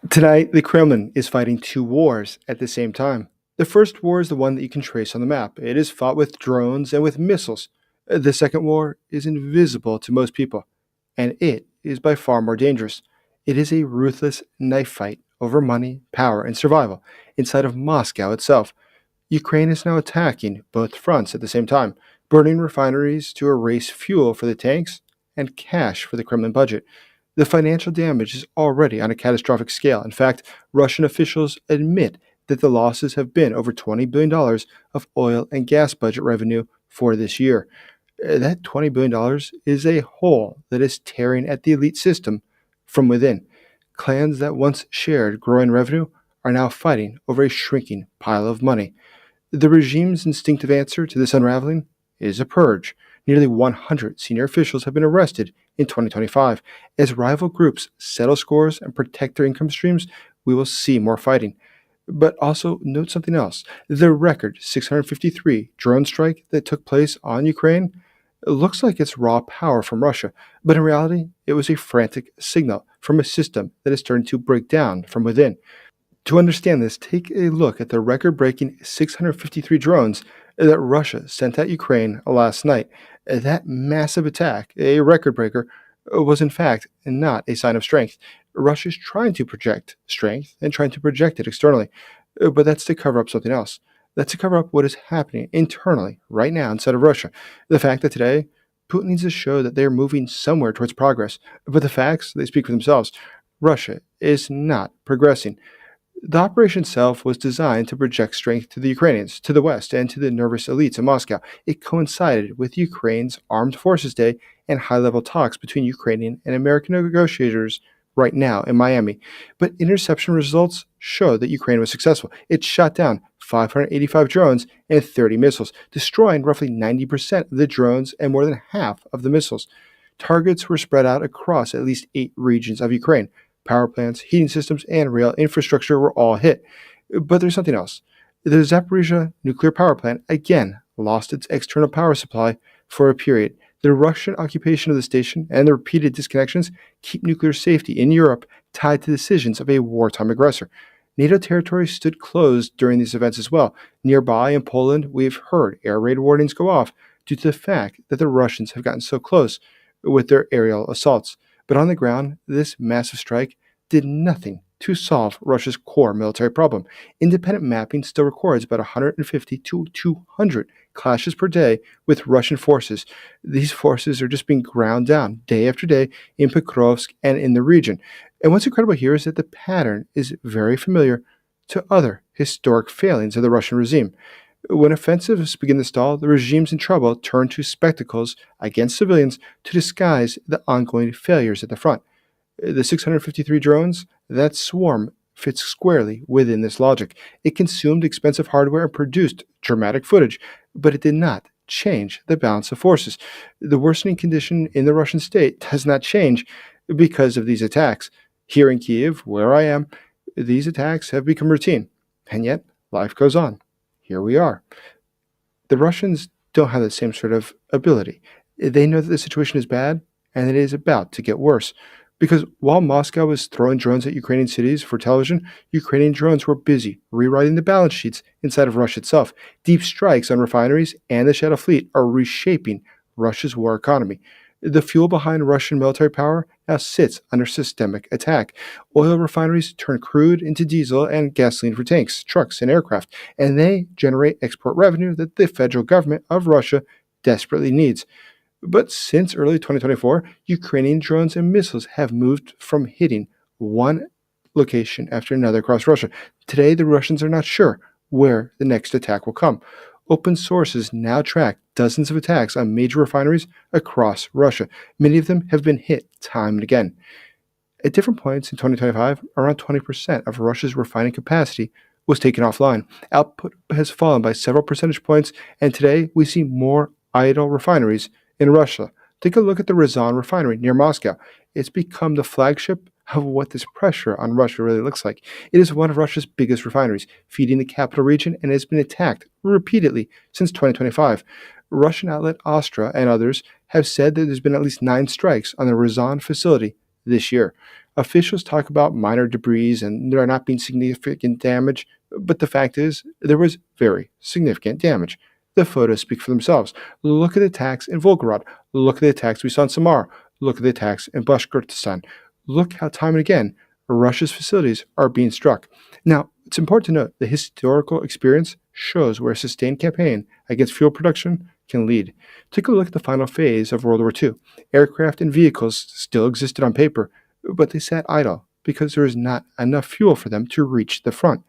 Tonight, the Kremlin is fighting two wars at the same time. The first war is the one that you can trace on the map. It is fought with drones and with missiles. The second war is invisible to most people, and it is by far more dangerous. It is a ruthless knife fight over money, power, and survival inside of Moscow itself. Ukraine is now attacking both fronts at the same time, burning refineries to erase fuel for the tanks and cash for the Kremlin budget. The financial damage is already on a catastrophic scale. In fact, Russian officials admit that the losses have been over $20 billion of oil and gas budget revenue for this year. That $20 billion is a hole that is tearing at the elite system from within. Clans that once shared growing revenue are now fighting over a shrinking pile of money. The regime's instinctive answer to this unraveling is a purge. Nearly 100 senior officials have been arrested in 2025. As rival groups settle scores and protect their income streams, we will see more fighting. But also note something else. The record 653 drone strike that took place on Ukraine looks like it's raw power from Russia, but in reality, it was a frantic signal from a system that is starting to break down from within. To understand this, take a look at the record breaking 653 drones that Russia sent at Ukraine last night. That massive attack, a record breaker, was in fact not a sign of strength. Russia is trying to project strength and trying to project it externally, but that's to cover up something else. That's to cover up what is happening internally right now inside of Russia. The fact that today Putin needs to show that they are moving somewhere towards progress, but the facts, they speak for themselves. Russia is not progressing. The operation itself was designed to project strength to the Ukrainians, to the West, and to the nervous elites in Moscow. It coincided with Ukraine's Armed Forces Day and high level talks between Ukrainian and American negotiators right now in Miami. But interception results show that Ukraine was successful. It shot down 585 drones and 30 missiles, destroying roughly 90% of the drones and more than half of the missiles. Targets were spread out across at least 8 regions of Ukraine. Power plants, heating systems, and rail infrastructure were all hit. But there's something else. The Zaporizhia nuclear power plant again lost its external power supply for a period. The Russian occupation of the station and the repeated disconnections keep nuclear safety in Europe tied to decisions of a wartime aggressor. NATO territory stood closed during these events as well. Nearby in Poland, we've heard air raid warnings go off due to the fact that the Russians have gotten so close with their aerial assaults. But on the ground, this massive strike did nothing to solve Russia's core military problem. Independent mapping still records about 150 to 200 clashes per day with Russian forces. These forces are just being ground down day after day in Pokrovsk and in the region. And what's incredible here is that the pattern is very familiar to other historic failings of the Russian regime. When offensives begin to stall, the regimes in trouble turn to spectacles against civilians to disguise the ongoing failures at the front. The 653 drones, that swarm fits squarely within this logic. It consumed expensive hardware and produced dramatic footage, but it did not change the balance of forces. The worsening condition in the Russian state does not change because of these attacks. Here in Kiev, where I am, these attacks have become routine, and yet life goes on. Here we are. The Russians don't have the same sort of ability. They know that the situation is bad and it is about to get worse. Because while Moscow was throwing drones at Ukrainian cities for television, Ukrainian drones were busy rewriting the balance sheets inside of Russia itself. Deep strikes on refineries and the Shadow Fleet are reshaping Russia's war economy. The fuel behind Russian military power now sits under systemic attack. Oil refineries turn crude into diesel and gasoline for tanks, trucks, and aircraft, and they generate export revenue that the federal government of Russia desperately needs. But since early 2024, Ukrainian drones and missiles have moved from hitting one location after another across Russia. Today, the Russians are not sure where the next attack will come. Open sources now track dozens of attacks on major refineries across Russia. Many of them have been hit time and again. At different points in 2025, around 20% of Russia's refining capacity was taken offline. Output has fallen by several percentage points, and today we see more idle refineries in Russia. Take a look at the Razon refinery near Moscow. It's become the flagship of what this pressure on Russia really looks like. It is one of Russia's biggest refineries, feeding the capital region, and has been attacked repeatedly since 2025. Russian outlet Astra and others have said that there's been at least 9 strikes on the Razon facility this year. Officials talk about minor debris and there not being significant damage, but the fact is, there was very significant damage. The photos speak for themselves. Look at the attacks in Volgograd. Look at the attacks we saw in Samar. Look at the attacks in Bashkortostan. Look how time and again Russia's facilities are being struck. Now, it's important to note the historical experience shows where a sustained campaign against fuel production can lead. Take a look at the final phase of World War II. Aircraft and vehicles still existed on paper, but they sat idle because there was not enough fuel for them to reach the front.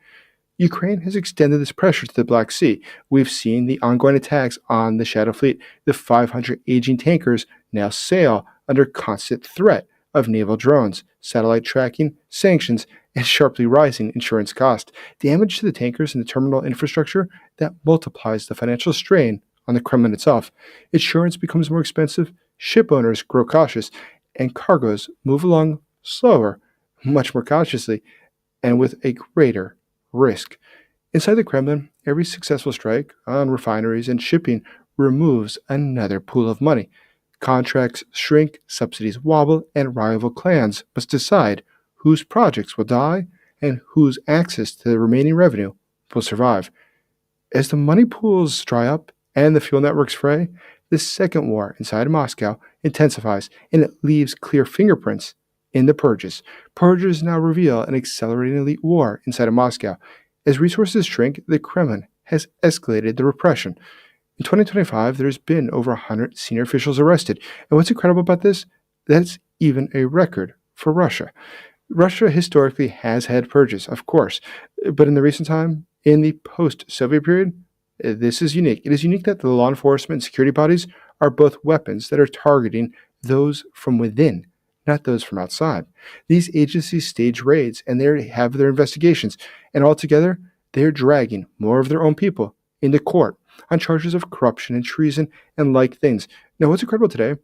Ukraine has extended this pressure to the Black Sea. We've seen the ongoing attacks on the Shadow Fleet. The 500 aging tankers now sail under constant threat of naval drones, satellite tracking, sanctions, and sharply rising insurance costs. Damage to the tankers and the terminal infrastructure that multiplies the financial strain on the Kremlin itself. Insurance becomes more expensive, ship owners grow cautious, and cargoes move along slower, much more cautiously, and with a greater risk. Inside the Kremlin, every successful strike on refineries and shipping removes another pool of money. Contracts shrink, subsidies wobble, and rival clans must decide whose projects will die and whose access to the remaining revenue will survive. As the money pools dry up and the fuel networks fray, the second war inside Moscow intensifies and it leaves clear fingerprints in the Purges. Purges now reveal an accelerating elite war inside of Moscow. As resources shrink, the Kremlin has escalated the repression. In 2025, there's been over 100 senior officials arrested. And what's incredible about this? That's even a record for Russia. Russia historically has had purges, of course, but in the recent time, in the post-Soviet period, this is unique. It is unique that the law enforcement and security bodies are both weapons that are targeting those from within, not those from outside. These agencies stage raids and they have their investigations, and altogether, they're dragging more of their own people into court on charges of corruption and treason and like things. Now, what's incredible today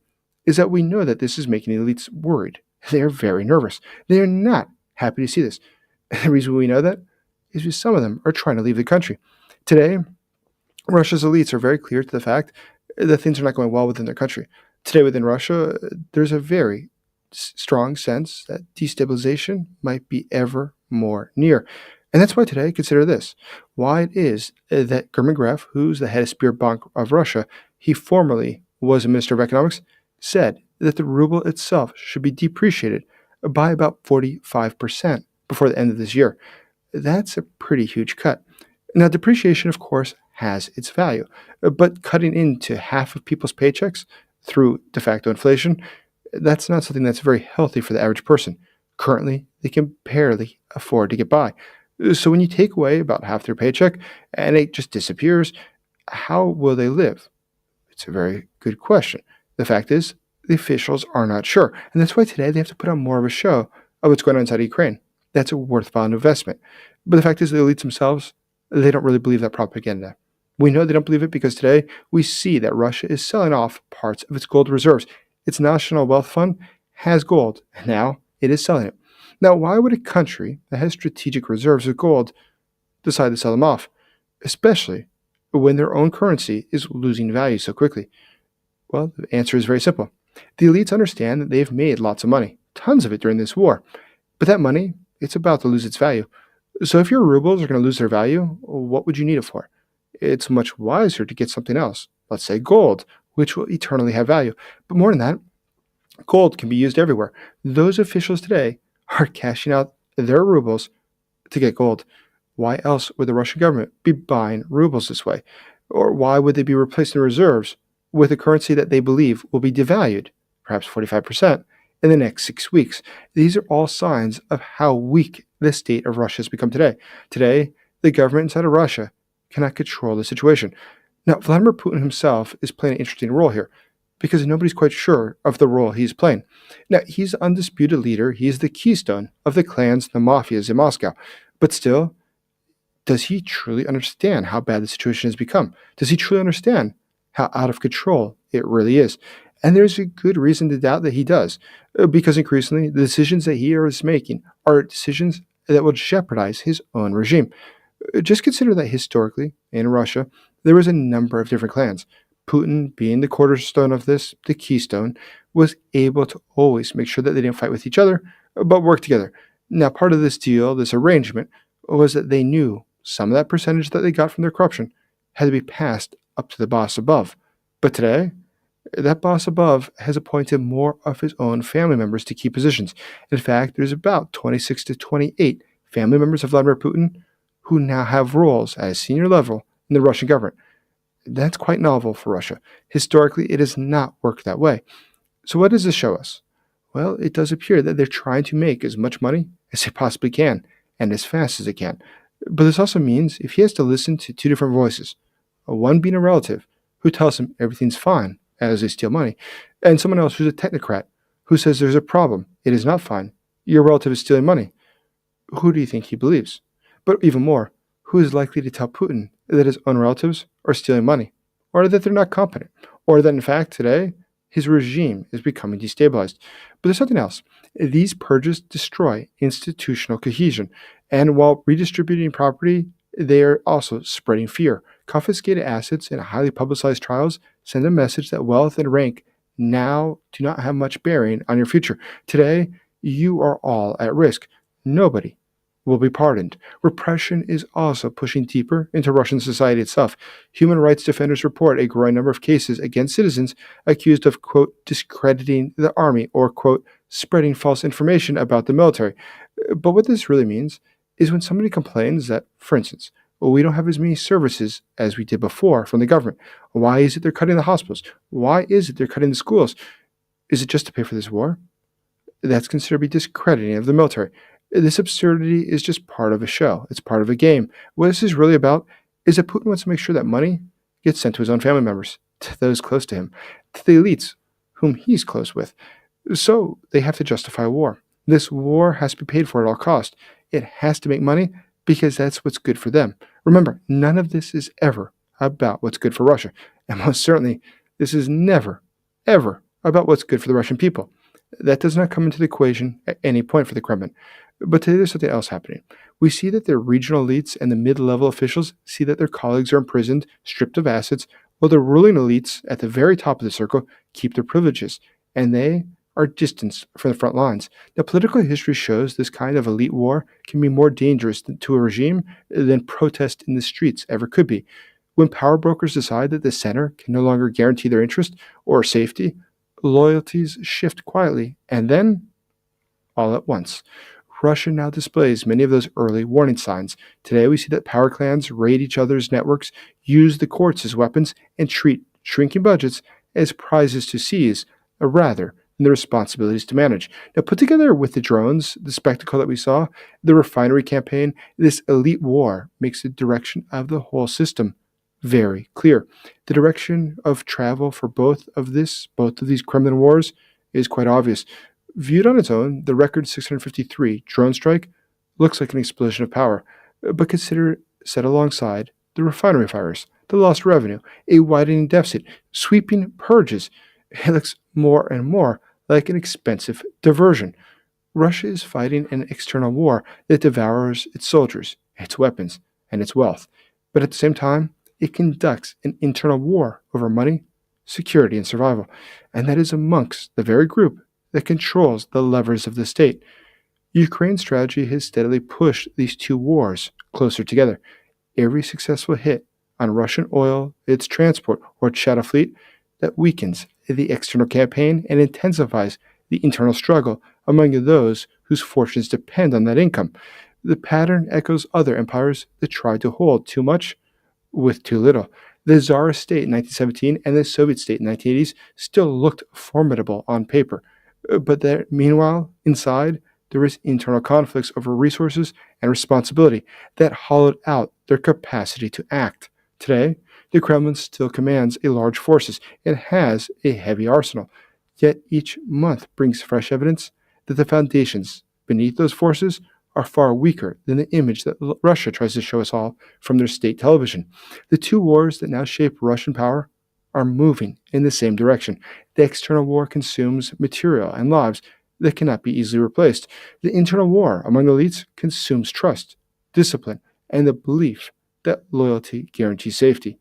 is that we know that this is making the elites worried. They are very nervous. They are not happy to see this. And the reason we know that is because some of them are trying to leave the country. Today, Russia's elites are very clear to the fact that things are not going well within their country. Today within Russia, there's a very strong sense that destabilization might be ever more near. And that's why today, consider this, why it is that German Graf, who's the head of Sberbank of Russia, he formerly was a minister of economics, said that the ruble itself should be depreciated by about 45% before the end of this year. That's a pretty huge cut. Now, depreciation, of course, has its value, but cutting into half of people's paychecks through de facto inflation, that's not something that's very healthy for the average person. Currently, they can barely afford to get by. So when you take away about half their paycheck and it just disappears, how will they live? It's a very good question. The fact is, the officials are not sure. And that's why today they have to put on more of a show of what's going on inside Ukraine. That's a worthwhile investment. But the fact is, the elites themselves, they don't really believe that propaganda. We know they don't believe it because today we see that Russia is selling off parts of its gold reserves. Its national wealth fund has gold, and now it is selling it. Now, why would a country that has strategic reserves of gold decide to sell them off, especially when their own currency is losing value so quickly? Well, the answer is very simple. The elites understand that they've made lots of money, tons of it during this war, but that money, it's about to lose its value. So if your rubles are going to lose their value, what would you need it for? It's much wiser to get something else, let's say gold, which will eternally have value. But more than that, gold can be used everywhere. Those officials today are cashing out their rubles to get gold. Why else would the Russian government be buying rubles this way? Or why would they be replacing reserves with a currency that they believe will be devalued, perhaps 45%, in the next 6 weeks? These are all signs of how weak the state of Russia has become today. Today, the government inside of Russia cannot control the situation. Now, Vladimir Putin himself is playing an interesting role here because nobody's quite sure of the role he's playing. Now, he's the undisputed leader. He's the keystone of the clans, the mafias in Moscow. But still, does he truly understand how bad the situation has become? Does he truly understand how out of control it really is? And there's a good reason to doubt that he does, because increasingly the decisions that he is making are decisions that will jeopardize his own regime. Just consider that historically in Russia, there was a number of different clans. Putin, being the cornerstone of this, the keystone, was able to always make sure that they didn't fight with each other, but work together. Now, part of this deal, this arrangement, was that they knew some of that percentage that they got from their corruption had to be passed up to the boss above. But today, that boss above has appointed more of his own family members to key positions. In fact, there's about 26 to 28 family members of Vladimir Putin who now have roles at a senior level in the Russian government. That's quite novel for Russia. Historically, it has not worked that way. So, what does this show us? Well, it does appear that they're trying to make as much money as they possibly can and as fast as they can. But this also means if he has to listen to two different voices, one being a relative who tells him everything's fine as they steal money, and someone else who's a technocrat who says there's a problem, it is not fine, your relative is stealing money, who do you think he believes? But even more, who is likely to tell Putin that his own relatives are stealing money, or that they're not competent, or that in fact today his regime is becoming destabilized? But there's something else. These purges destroy institutional cohesion, and while redistributing property, they are also spreading fear. Confiscated assets and highly publicized trials send a message that wealth and rank now do not have much bearing on your future. Today, you are all at risk. Nobody will be pardoned. Repression is also pushing deeper into Russian society itself. Human rights defenders report a growing number of cases against citizens accused of, quote, discrediting the army or, quote, spreading false information about the military. But what this really means is when somebody complains that, for instance, we don't have as many services as we did before from the government. Why is it they're cutting the hospitals? Why is it they're cutting the schools? Is it just to pay for this war? That's considered to be discrediting of the military. This absurdity is just part of a show. It's part of a game. What this is really about is that Putin wants to make sure that money gets sent to his own family members, to those close to him, to the elites whom he's close with. So they have to justify a war. This war has to be paid for at all costs. It has to make money because that's what's good for them. Remember, none of this is ever about what's good for Russia. And most certainly, this is never, ever about what's good for the Russian people. That does not come into the equation at any point for the Kremlin. But today there's something else happening. We see that the regional elites and the mid-level officials see that their colleagues are imprisoned, stripped of assets, while the ruling elites at the very top of the circle keep their privileges, and they are distanced from the front lines. Now, political history shows this kind of elite war can be more dangerous to a regime than protest in the streets ever could be. When power brokers decide that the center can no longer guarantee their interest or safety, loyalties shift quietly, and then, all at once, Russia now displays many of those early warning signs. Today we see that power clans raid each other's networks, use the courts as weapons, and treat shrinking budgets as prizes to seize, rather than the responsibilities to manage. Now, put together with the drones, the spectacle that we saw, the refinery campaign, this elite war makes the direction of the whole system very clear. The direction of travel for both of these Kremlin wars is quite obvious. Viewed on its own, the record 653 drone strike looks like an explosion of power, but consider it set alongside the refinery fires, the lost revenue, a widening deficit, sweeping purges. It looks more and more like an expensive diversion. Russia is fighting an external war that devours its soldiers, its weapons, and its wealth. But at the same time, it conducts an internal war over money, security, and survival. And that is amongst the very group that controls the levers of the state. Ukraine's strategy has steadily pushed these two wars closer together. Every successful hit on Russian oil, its transport, or its shadow fleet that weakens the external campaign and intensifies the internal struggle among those whose fortunes depend on that income. The pattern echoes other empires that tried to hold too much with too little. The Tsarist state in 1917 and the Soviet state in the 1980s still looked formidable on paper. But there, meanwhile, inside, there was internal conflicts over resources and responsibility that hollowed out their capacity to act. Today, the Kremlin still commands a large forces and has a heavy arsenal. Yet each month brings fresh evidence that the foundations beneath those forces are far weaker than the image that Russia tries to show us all from their state television. The two wars that now shape Russian power are moving in the same direction. The external war consumes material and lives that cannot be easily replaced. The internal war among elites consumes trust, discipline, and the belief that loyalty guarantees safety.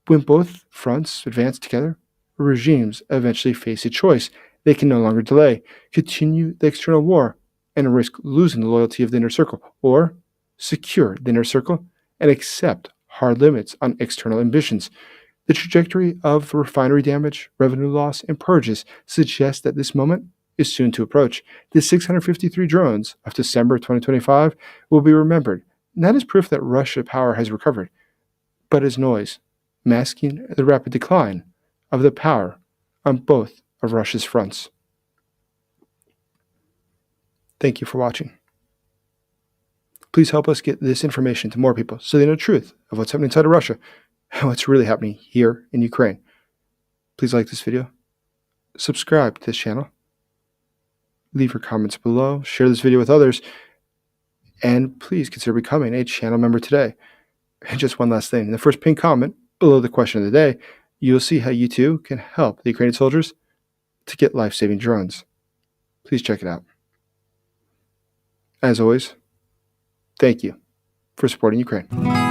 When both fronts advance together, regimes eventually face a choice. They can no longer delay, continue the external war, and risk losing the loyalty of the inner circle, or secure the inner circle and accept hard limits on external ambitions. The trajectory of refinery damage, revenue loss, and purges suggests that this moment is soon to approach. The 653 drones of December 2025 will be remembered not as proof that Russian power has recovered, but as noise, masking the rapid decline of the power on both of Russia's fronts. Thank you for watching. Please help us get this information to more people so they know the truth of what's happening inside of Russia and what's really happening here in Ukraine. Please like this video, subscribe to this channel, leave your comments below, share this video with others, and please consider becoming a channel member today. And just one last thing, in the first pinned comment below the question of the day, you'll see how you too can help the Ukrainian soldiers to get life-saving drones. Please check it out. As always, thank you for supporting Ukraine.